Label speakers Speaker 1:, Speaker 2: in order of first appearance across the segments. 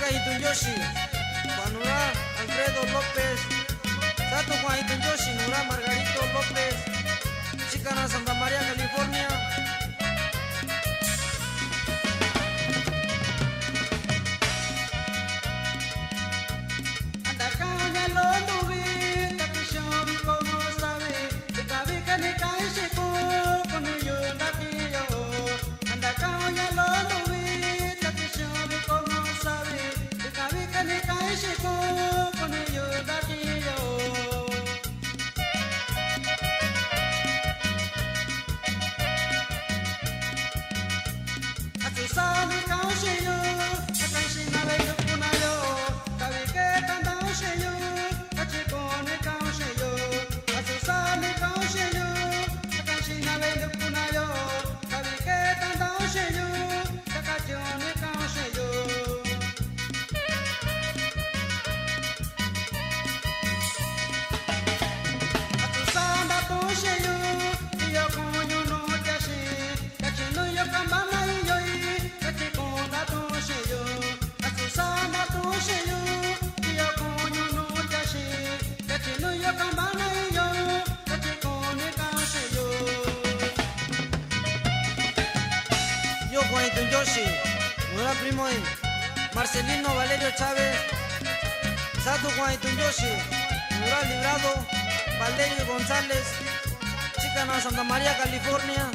Speaker 1: Juanitun Yoshi, Juanura Alfredo López, Tato Juanitun Yoshi, Nura Margarito López, Chicana Santa María, California. Juanitun Yoshi, Nura primo de Marcelino Valerio Chávez, Sato Juanitun Yoshi, Nura Librado, Valerio González, Chicana Santa María, California.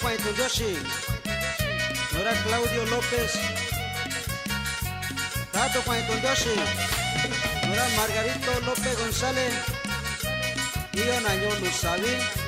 Speaker 1: Juanitun Yoshi, Nura Claudio López, Tato Juanitun Yoshi, Nura Margarito López González, Ion Año Luzavi.